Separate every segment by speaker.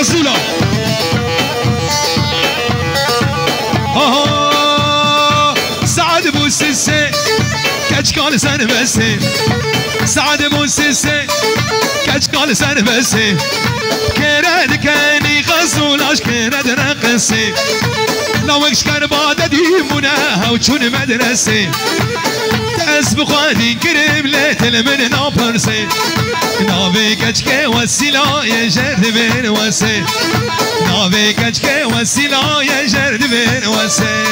Speaker 1: غزولة سعد بوسيسي كشكال سن بسي سعد بوسيسي كشكال سن بسي كرد كاني غزولاش كرد رقصي لوكش كان بعد ديمونا وشون مدرسي تسبق وادي كريم ليتل من نابرسي نابي كشكي وسيلا يجرد بين وسي نابي كشكي وسيلا يجرد بين وسي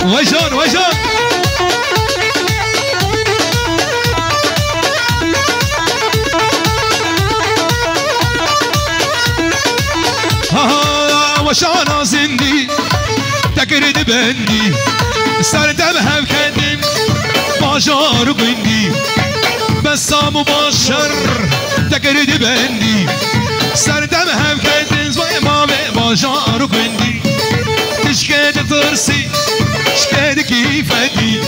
Speaker 1: وجون وجون وشانا زندي تكرد بندي صارت بهم كدن باجار قندي بس مباشر تكرد بندي صارت بهم كدن زوي ما باجار قندي تشكيد ترسي شكيد كيفدي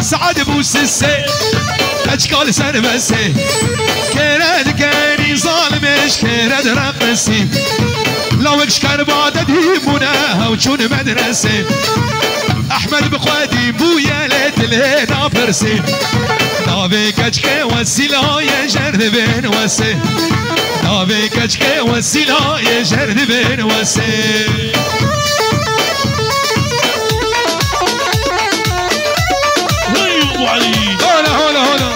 Speaker 1: سعد بوسسي اشكال سربسي كرد كاني ظالمش كرد رقصي لو كان بعد ديمونا وشون مدرسي احمد بخوادي بويا ليت لينا برسي نابي كشكي وسيلا يجرد بين وسي نابي كشكي وسيلا يجرد بين وسي هلا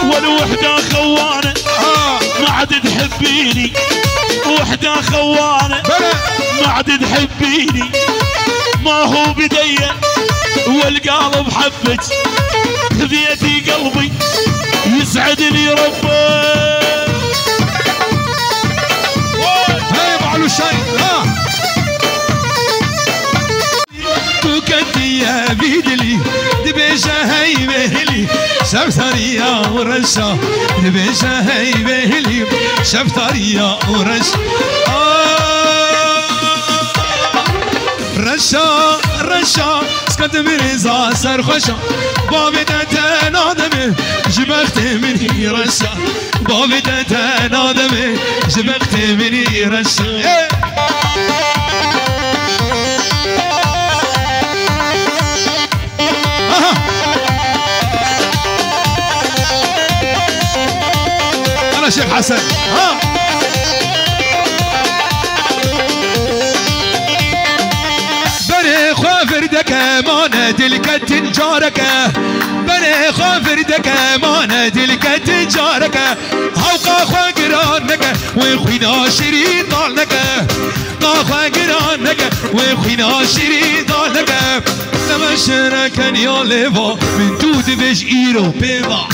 Speaker 2: والوحدة خوانة ما عاد تحبيني وحدة خوانة ما عاد تحبيني ما هو بدي والقلب حبك هديتي قلبي يسعدني ربي
Speaker 1: هاي بعلو الشاي وكنتي يا بيدلي دبيشة هاي بهلي شفتريا ورشا دبيشة هاي بهلي شفتريا ورشا رشا رشا سكت مرزا سرخشا بابي دتا آدمي جبخت مني رشا بابي دتا آدمي جبخت مني رشا أنا شيخ حسن بني خوافردك مانا تلك تنجارك بني خوافردك مانا تلك تنجارك هوقا خوا قرانك وخوينا شريط طالنك خوا قرانك وخوينا شريط طالنك لما شركن يا ليفا من دود بيش ايرو بيفا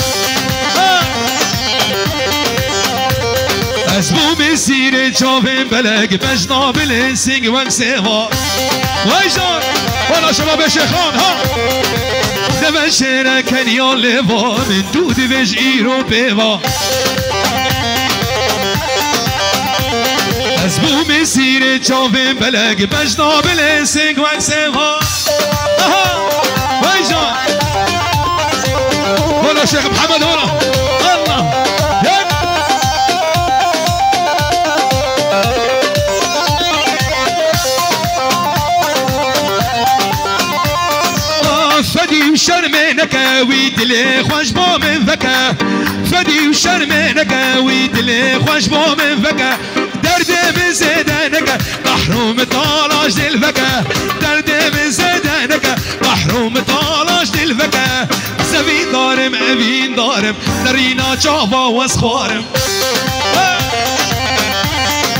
Speaker 1: اسمو مسيرة جافين بلق بجنا بالانسينج وانسيها ويجان وانا شباب الشيخان ها دمشيرة كان ياليفا من دود بيش ايرو بيفا اسمو مسيرة جافين بلق بجنا بالانسينج وانسيها ويجان وانا شيخ محمد هنا الله فدي وشرمينك ويدلي خوش بو من فكا فدي وشرمينك ويدلي خوش بو من فكا درد من زيدانك محروم طالاش دلفكا درد من زيدانك محروم طالاش دلفكا زفين دارم اوين دارم نرينا جافا واسخوارم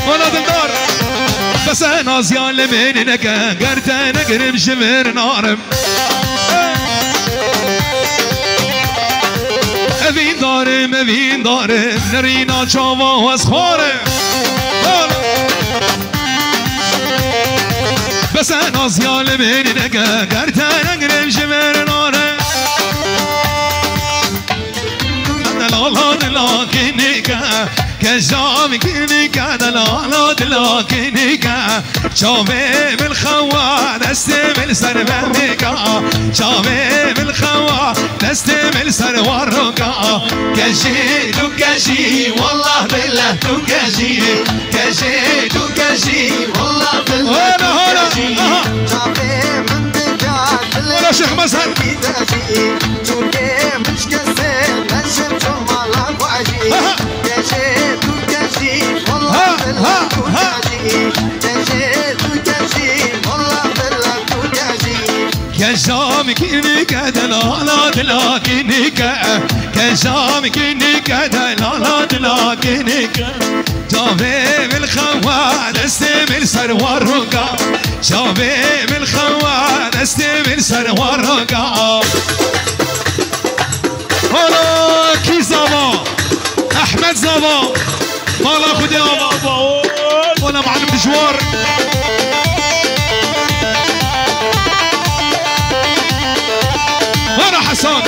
Speaker 1: وانا دلدار بس انا زيان لمنك قرتان اقرم شمر نارم اوین دارم نرینا جاوا و از خواره بس انا زیال بینی نگه گرتن اگرم شمر ناره دلالا دلا کنیکه كجام كنيكا دلالا دلا كنيكا شامي بالخوا دستي بالسربنديكا شامي بالخوا استمل سروار رقا كجي تو كجي والله بالله تو كجي كجي تو كجي والله بالله تو كجي ولا شيخ مزهر كجام كينك دلالا دلا كينك كجام كينك دلالا دلا كينك جابي بالخوان استمل سروار رقا جابي بالخوان استمل سروار رقا هلا كي زابا احمد زابا مالا خدي ابا وانا معلم دجوار وانا حسن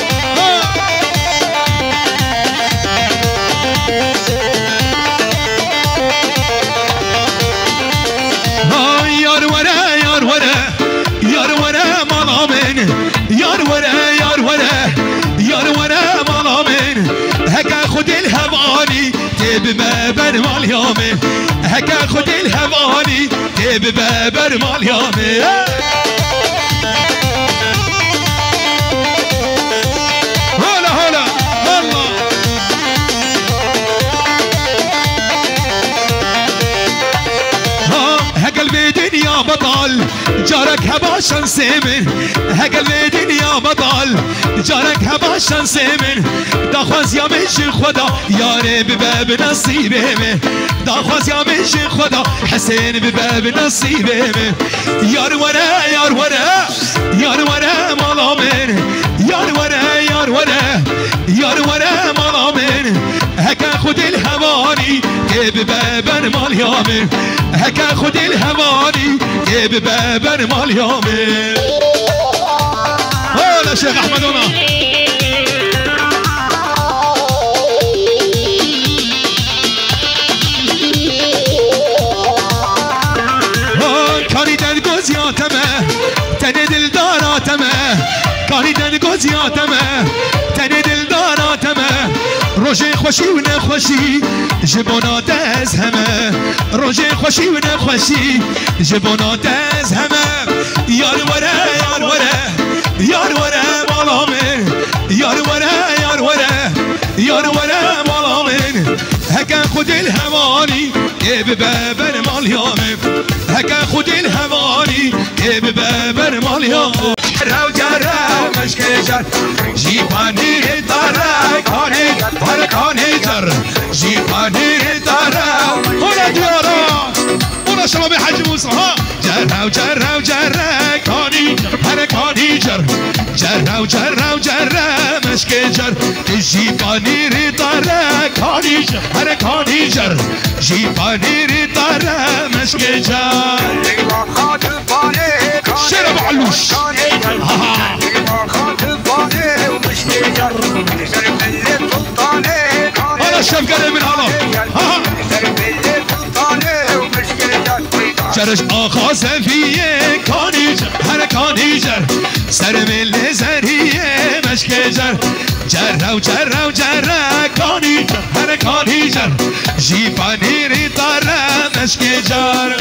Speaker 1: يار ورا يار ورا يار ورا مالامن يار ورا يار ورا يار ورا مالامن هكا خد الهواني تب بابر مال يامن هكا خد الهواني تب بابر مال يامن بطل جارك هباشن سيمن هقل دنيا بطل جارك هباشن سيمن داخواز يا مش خدا ياري بباب نصيبه من داخواز يا مش خدا حسين بباب نصيبه من يار ورا يار ورا يار ورا مالامن يار ورا يار ورا يار ورا مالامن هكا خد الهواني ببابن مال يامن هكا خد الهواني ببابن مال يامن هلا شيخ احمد هنا كاري دن گوزیاتمه تن دل داراتمه کاری دن گوزیاتمه تن دل داراتمه روژه خوشی و نخوشی جبانات از همه روژه خوشی و نخوشی جبانات از همه یار وره یار وره یار وره مالامن یار وره یار وره یار وره مالامن هکا خود الهوانی ببابر مال یامن هكا خد الهواني ببابر مال يامن رو جره مشكجر جيباني داره كاني داره كاني جر جيباني داره هنا جارا هنا شباب حج موسى ها جره وجره وجره كاني هر كاني جر جره وجره وجره مشكجر جيباني داره كاني جر هر كاني جر جيباني داره مشكجر شرب علوش هلا الشيف قال من هلا جرش آخا سفیه کانیجر هر کانیجر سر مل زریه مشکجر جره و جره و جره کانیجر هر کانیجر جیپانی ری داره مشکجر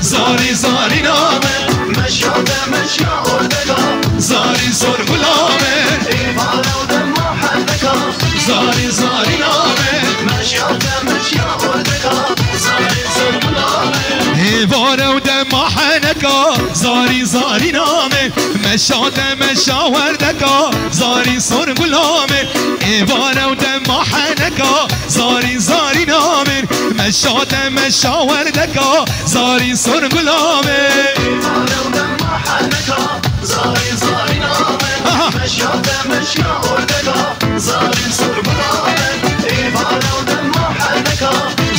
Speaker 1: زاری زاری نامه مشاده مشا اردگا زاری زور غلامه زاری زاری نامه مشاده مشا اردگا زاری زور غلامه هیواره و دم محنکا زاری زاری نامه مشاده مشا وردگا زاری زور غلامه هیواره و دم محنکا زاری زاری نامه مشاده مشا وردگا زاری زور غلامه هیواره و دم محنکا زاری زاری نامه مشاده مشا وردگا زاری زور غلامه هیواره و دم محنکا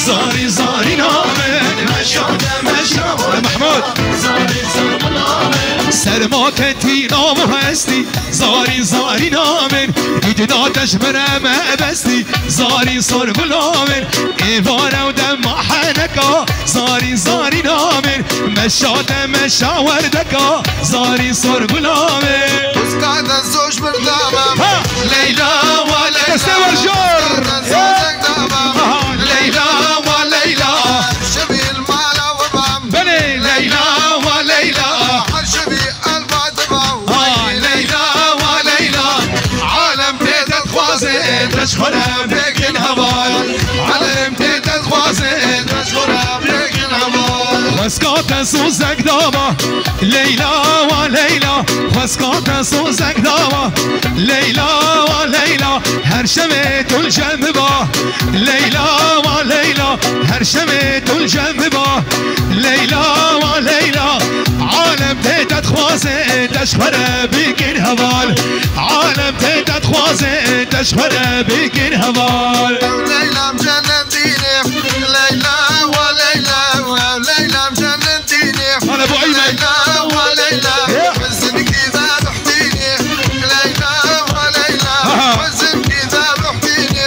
Speaker 1: زاری زاری نامه مشاده مشا محمود زاری زور غلامه سرما کتی نام هستی زاری زاری نامن دیدناتش برم بستی زاری زور غلامن ایواره و دم محنکا زاری زاری نامن مشاده مشا وردکا زاری زور غلامن تشخرها بكن هبال عالم تيتا خوازن تشخرها بكن هبال خسكات سوزك دابا ليلى وليلى خسكات سوزك دابا ليلى وليلى هر شمت الجنبا ليلى وليلى هر شمت الجنبا ليلى وليلى عالم تيتا تخوازن تشخرها بكن هبال عالم تيتا تخوازن تشخرها بكن هبال
Speaker 3: ليلى مجننتيني ليلى وليلى وليلى مجننتيني
Speaker 1: أنا أبو أيمن
Speaker 3: ليلى وليلى حزن كذا بحتيني ليلى وليلى حزن كذا بحتيني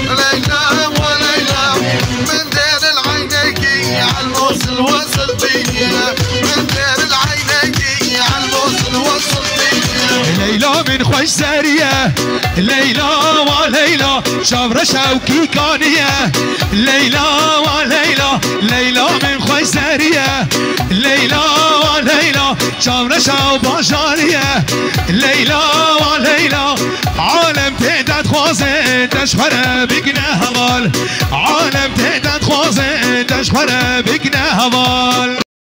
Speaker 3: ليلى وليلى من دير العينيكي عالموصل وصل بيني من دير العينيكي عالموصل وصل بيني
Speaker 1: ليلى من خوش سارية ليلى وليلى شامرة شوكي كانية ليلى وليلى ليلى من خوش سارية ليلى وليلى شامرة شو باشارية ليلى وليلى عالم تعداد خوازن تشخرة بقنا هبال عالم تعداد خوازن تشخرة بقنا هبال